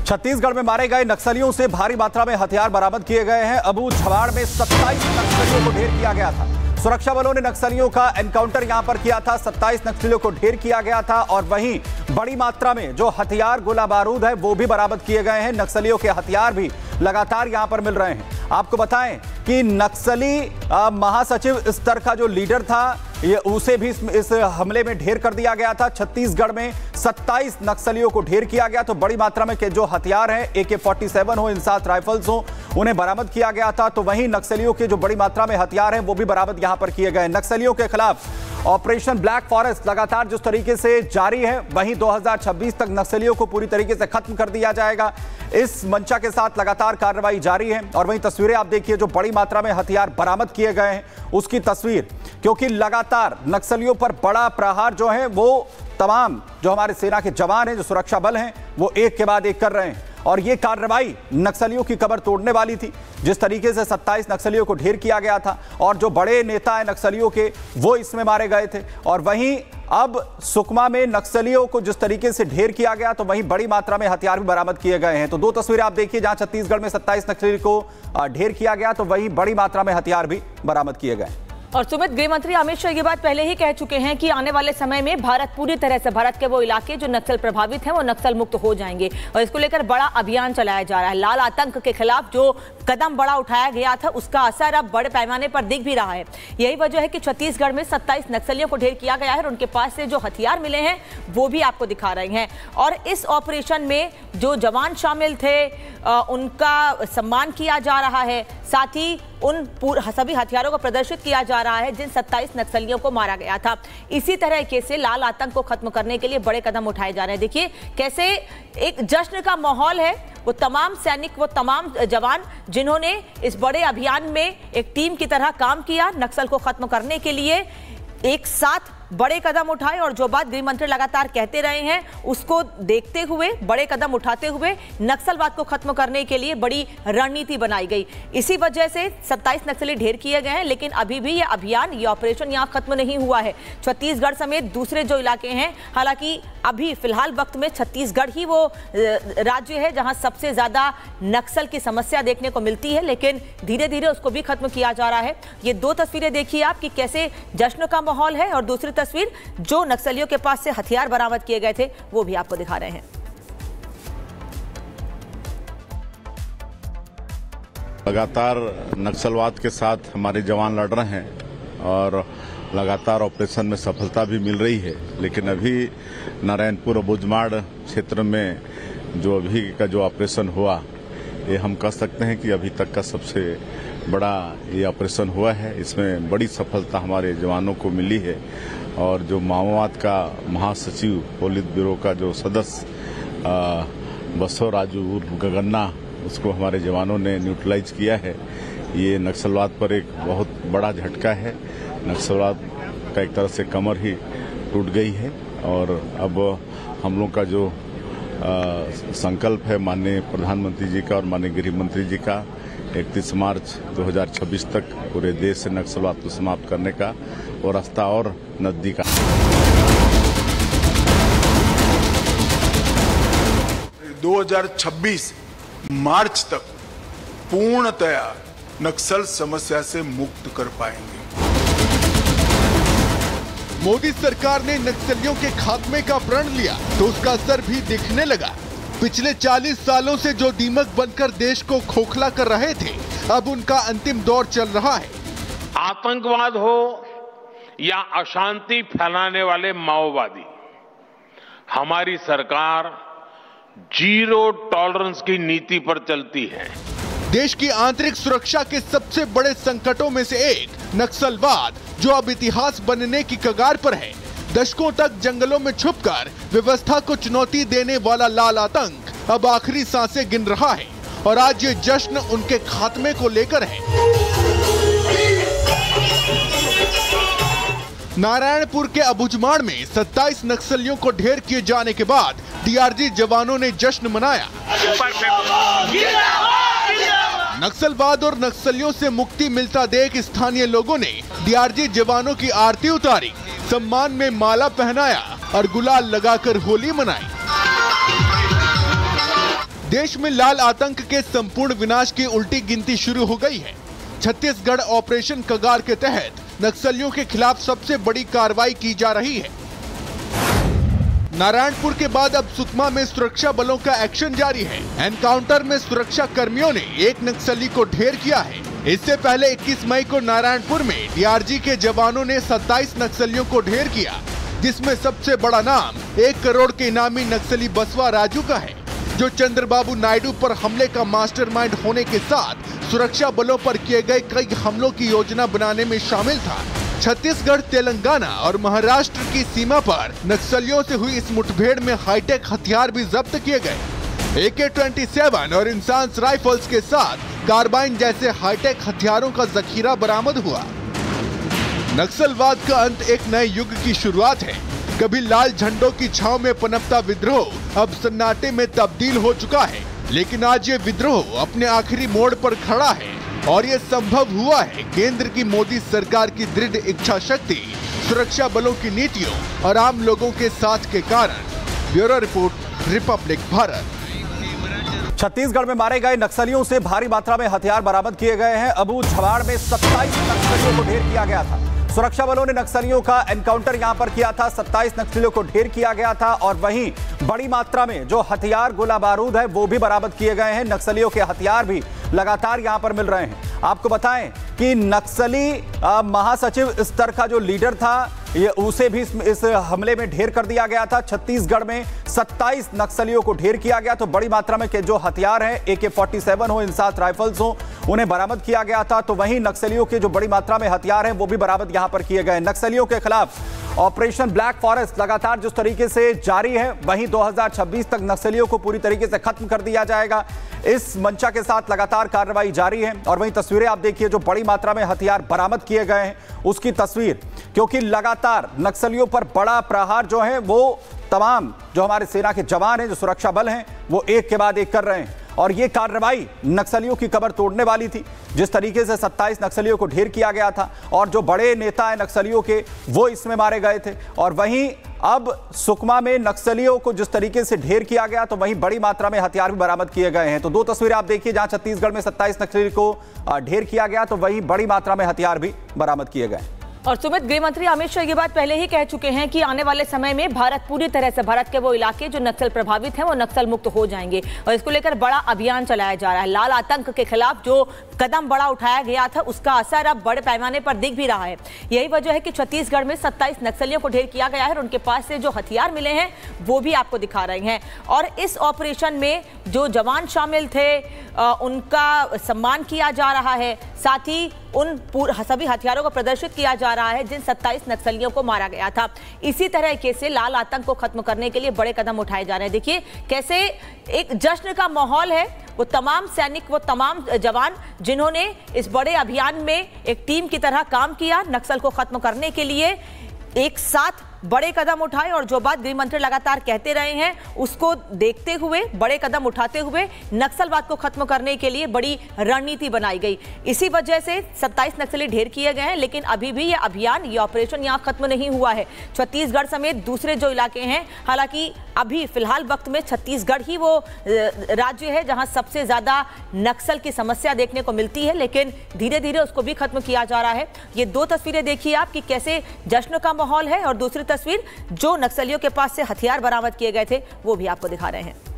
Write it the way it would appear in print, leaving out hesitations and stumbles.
छत्तीसगढ़ में मारे गए नक्सलियों से भारी मात्रा में हथियार बरामद किए गए हैं। अबू झवाड़ में 27 नक्सलियों को ढेर किया गया था। सुरक्षा बलों ने नक्सलियों का एनकाउंटर यहां पर किया था। 27 नक्सलियों को ढेर किया गया था और वहीं बड़ी मात्रा में जो हथियार गोला बारूद है वो भी बरामद किए गए हैं। नक्सलियों के हथियार भी लगातार यहां पर मिल रहे हैं। आपको बताएं कि नक्सली महासचिव स्तर का जो लीडर था ये उसे भी इस हमले में ढेर कर दिया गया था। छत्तीसगढ़ में 27 नक्सलियों को ढेर किया गया। तो बड़ी मात्रा में के जो हथियार हैं AK-47 हो, इंसास राइफल्स हो, उन्हें बरामद किया गया था। तो वहीं नक्सलियों के जो बड़ी मात्रा में हथियार हैं वो भी बरामद यहां पर किए गए। नक्सलियों के खिलाफ ऑपरेशन ब्लैक फॉरेस्ट लगातार जिस तरीके से जारी है, वहीं 2026 तक नक्सलियों को पूरी तरीके से खत्म कर दिया जाएगा। इस मंशा के साथ लगातार कार्रवाई जारी है। और वहीं तस्वीरें आप देखिए, जो बड़ी मात्रा में हथियार बरामद किए गए हैं उसकी तस्वीर, क्योंकि लगातार नक्सलियों पर बड़ा प्रहार जो है वो तमाम जो हमारे सेना के जवान हैं, जो सुरक्षा बल हैं, वो एक के बाद एक कर रहे हैं। और ये कार्रवाई नक्सलियों की कमर तोड़ने वाली थी। जिस तरीके से 27 नक्सलियों को ढेर किया गया था और जो बड़े नेता हैं नक्सलियों के वो इसमें मारे गए थे। और वहीं अब सुकमा में नक्सलियों को जिस तरीके से ढेर किया गया, तो वहीं बड़ी मात्रा में हथियार भी बरामद किए गए हैं। तो दो तस्वीरें आप देखिए, जहां छत्तीसगढ़ में 27 नक्सलियों को ढेर किया गया, तो वहीं बड़ी मात्रा में हथियार भी बरामद किए गए। और सुमित, गृह मंत्री अमित शाह ये बात पहले ही कह चुके हैं कि आने वाले समय में भारत पूरी तरह से, भारत के वो इलाके जो नक्सल प्रभावित हैं वो नक्सल मुक्त हो जाएंगे। और इसको लेकर बड़ा अभियान चलाया जा रहा है। लाल आतंक के खिलाफ जो कदम बड़ा उठाया गया था उसका असर अब बड़े पैमाने पर दिख भी रहा है। यही वजह है कि छत्तीसगढ़ में 27 नक्सलियों को ढेर किया गया है और उनके पास से जो हथियार मिले हैं वो भी आपको दिखा रहे हैं। और इस ऑपरेशन में जो जवान शामिल थे उनका सम्मान किया जा रहा है। साथ ही उन सभी हथियारों को प्रदर्शित किया जा रहा है जिन 27 नक्सलियों को मारा गया था। इसी तरह से लाल आतंक को खत्म करने के लिए बड़े कदम उठाए जा रहे हैं। देखिए कैसे एक जश्न का माहौल है। वो तमाम सैनिक, वो तमाम जवान जिन्होंने इस बड़े अभियान में एक टीम की तरह काम किया, नक्सल को खत्म करने के लिए एक साथ बड़े कदम उठाए। और जो बात गृह मंत्री लगातार कहते रहे हैं उसको देखते हुए, बड़े कदम उठाते हुए नक्सलवाद को खत्म करने के लिए बड़ी रणनीति बनाई गई। इसी वजह से 27 नक्सली ढेर किए गए हैं। लेकिन अभी भी ये अभियान, ये ऑपरेशन यहाँ खत्म नहीं हुआ है। छत्तीसगढ़ समेत दूसरे जो इलाके हैं, हालांकि अभी फिलहाल वक्त में छत्तीसगढ़ ही वो राज्य है जहां सबसे ज्यादा नक्सल की समस्या देखने को मिलती है, लेकिन धीरे धीरे उसको भी खत्म किया जा रहा है। ये दो तस्वीरें देखिए आप कि कैसे जश्न का माहौल है, और दूसरी तस्वीर जो नक्सलियों के पास से हथियार बरामद किए गए थे वो भी आपको दिखा रहे हैं। लगातार नक्सलवाद के साथ हमारे जवान लड़ रहे हैं और लगातार ऑपरेशन में सफलता भी मिल रही है। लेकिन अभी नारायणपुर अबू झवाड़ क्षेत्र में जो अभी का जो ऑपरेशन हुआ, ये हम कह सकते हैं कि अभी तक का सबसे बड़ा ये ऑपरेशन हुआ है। इसमें बड़ी सफलता हमारे जवानों को मिली है। और जो माओवाद का महासचिव, पोलित ब्यूरो का जो सदस्य बसव राजू उर्फ गगन्ना, उसको हमारे जवानों ने न्यूट्रलाइज किया है। ये नक्सलवाद पर एक बहुत बड़ा झटका है। नक्सलवाद का एक तरह से कमर ही टूट गई है। और अब हम लोग का जो संकल्प है माननीय प्रधानमंत्री जी का और माननीय गृह मंत्री जी का, 31 मार्च 2026 तक पूरे देश से नक्सलवाद को समाप्त करने का और रास्ता और नजदीक 2026 मार्च तक पूर्णतया नक्सल समस्या से मुक्त कर पाएंगे। मोदी सरकार ने नक्सलियों के खात्मे का प्रण लिया तो उसका असर भी दिखने लगा। पिछले 40 सालों से जो दीमक बनकर देश को खोखला कर रहे थे, अब उनका अंतिम दौर चल रहा है। आतंकवाद हो या अशांति फैलाने वाले माओवादी, हमारी सरकार जीरो टॉलरेंस की नीति पर चलती है। देश की आंतरिक सुरक्षा के सबसे बड़े संकटों में से एक नक्सलवाद, जो अब इतिहास बनने की कगार पर है। दशकों तक जंगलों में छुपकर व्यवस्था को चुनौती देने वाला लाल आतंक अब आखिरी सांसें गिन रहा है। और आज ये जश्न उनके खात्मे को लेकर है। नारायणपुर के अबू झवाड़ में 27 नक्सलियों को ढेर किए जाने के बाद डीआरजी जवानों ने जश्न मनाया। नक्सलवाद और नक्सलियों से मुक्ति मिलता देख स्थानीय लोगों ने डीआरजी जवानों की आरती उतारी, सम्मान में माला पहनाया और गुलाल लगाकर होली मनाई। देश में लाल आतंक के संपूर्ण विनाश की उल्टी गिनती शुरू हो गई है। छत्तीसगढ़ ऑपरेशन कगार के तहत नक्सलियों के खिलाफ सबसे बड़ी कार्रवाई की जा रही है। नारायणपुर के बाद अब सुकमा में सुरक्षा बलों का एक्शन जारी है। एनकाउंटर में सुरक्षा कर्मियों ने एक नक्सली को ढेर किया है। इससे पहले 21 मई को नारायणपुर में डीआरजी के जवानों ने 27 नक्सलियों को ढेर किया, जिसमें सबसे बड़ा नाम 1 करोड़ के इनामी नक्सली बसवा राजू का है, जो चंद्रबाबू नायडू पर हमले का मास्टरमाइंड होने के साथ सुरक्षा बलों पर किए गए कई हमलों की योजना बनाने में शामिल था। छत्तीसगढ़, तेलंगाना और महाराष्ट्र की सीमा पर नक्सलियों से हुई इस मुठभेड़ में हाईटेक हथियार भी जब्त किए गए। AK-27 और इंसास राइफल्स के साथ कार्बाइन जैसे हाईटेक हथियारों का जखीरा बरामद हुआ। नक्सलवाद का अंत एक नए युग की शुरुआत है। कभी लाल झंडों की छांव में पनपता विद्रोह अब सन्नाटे में तब्दील हो चुका है, लेकिन आज ये विद्रोह अपने आखिरी मोड़ पर खड़ा है और ये संभव हुआ है केंद्र की मोदी सरकार की दृढ़ इच्छा शक्ति, सुरक्षा बलों की नीतियों और आम लोगों के साथ के कारण। Bureau report, Republic Bharat. Chhattisgarh में मारे गए नक्सलियों से भारी मात्रा में हथियार बरामद किए गए हैं। अबू झवाड़ में 27 नक्सलियों को ढेर किया गया था। सुरक्षा बलों ने नक्सलियों का एनकाउंटर यहां पर किया था। 27 नक्सलियों को ढेर किया गया था और वहीं बड़ी मात्रा में जो हथियार, गोला बारूद है, वो भी बरामद किए गए हैं। नक्सलियों के हथियार भी लगातार यहां पर मिल रहे हैं। आपको बताएं कि नक्सली महासचिव स्तर का जो लीडर था, ये उसे भी इस हमले में ढेर कर दिया गया था। छत्तीसगढ़ में 27 नक्सलियों को ढेर किया गया, तो बड़ी मात्रा में के जो हथियार हैं, AK-47 हो, इंसास राइफल्स हो, उन्हें बरामद किया गया था। तो वहीं नक्सलियों के जो बड़ी मात्रा में हथियार हैं, वो भी बरामद यहां पर किए गए। नक्सलियों के खिलाफ ऑपरेशन ब्लैक फॉरेस्ट लगातार जिस तरीके से जारी है, वहीं 2026 तक नक्सलियों को पूरी तरीके से खत्म कर दिया जाएगा। इस मंशा के साथ लगातार कार्रवाई जारी है। और वहीं तस्वीरें आप देखिए, जो बड़ी मात्रा में हथियार बरामद किए गए हैं उसकी तस्वीर, क्योंकि लगातार नक्सलियों पर बड़ा प्रहार जो है वो तमाम जो हमारे सेना के जवान हैं, जो सुरक्षा बल हैं, वो एक के बाद एक कर रहे हैं। और ये कार्रवाई नक्सलियों की कमर तोड़ने वाली थी। जिस तरीके से 27 नक्सलियों को ढेर किया गया था और जो बड़े नेता हैं नक्सलियों के, वो इसमें मारे गए थे। और वहीं अब सुकमा में नक्सलियों को जिस तरीके से ढेर किया गया, तो वहीं बड़ी मात्रा में हथियार भी बरामद किए गए हैं। तो दो तस्वीरें आप देखिए, जहां छत्तीसगढ़ में 27 नक्सली को ढेर किया गया, तो वहीं बड़ी मात्रा में हथियार भी बरामद किए गए। और सुमित, गृह मंत्री अमित शाह ये बात पहले ही कह चुके हैं कि आने वाले समय में भारत पूरी तरह से, भारत के वो इलाके जो नक्सल प्रभावित हैं, वो नक्सल मुक्त हो जाएंगे। और इसको लेकर बड़ा अभियान चलाया जा रहा है। लाल आतंक के खिलाफ जो कदम बड़ा उठाया गया था, उसका असर अब बड़े पैमाने पर दिख भी रहा है। यही वजह है कि छत्तीसगढ़ में 27 नक्सलियों को ढेर किया गया है और उनके पास से जो हथियार मिले हैं वो भी आपको दिखा रहे हैं। और इस ऑपरेशन में जो जवान शामिल थे उनका सम्मान किया जा रहा है, साथ ही उन सभी हथियारों को प्रदर्शित किया जा रहा है जिन 27 नक्सलियों को मारा गया था। इसी तरह से लाल आतंक को खत्म करने के लिए बड़े कदम उठाए जा रहे हैं। देखिए कैसे एक जश्न का माहौल है। वो तमाम सैनिक, वो तमाम जवान जिन्होंने इस बड़े अभियान में एक टीम की तरह काम किया, नक्सल को खत्म करने के लिए एक साथ बड़े कदम उठाए। और जो बात गृह मंत्री लगातार कहते रहे हैं, उसको देखते हुए, बड़े कदम उठाते हुए नक्सलवाद को खत्म करने के लिए बड़ी रणनीति बनाई गई। इसी वजह से 27 नक्सली ढेर किए गए हैं। लेकिन अभी भी ये अभियान, ये ऑपरेशन यहाँ खत्म नहीं हुआ है। छत्तीसगढ़ समेत दूसरे जो इलाके हैं, हालांकि अभी फिलहाल वक्त में छत्तीसगढ़ ही वो राज्य है जहां सबसे ज्यादा नक्सल की समस्या देखने को मिलती है, लेकिन धीरे धीरे उसको भी खत्म किया जा रहा है। ये दो तस्वीरें देखिए आप कि कैसे जश्न का माहौल है, और दूसरी तस्वीर जो नक्सलियों के पास से हथियार बरामद किए गए थे वो भी आपको दिखा रहे हैं।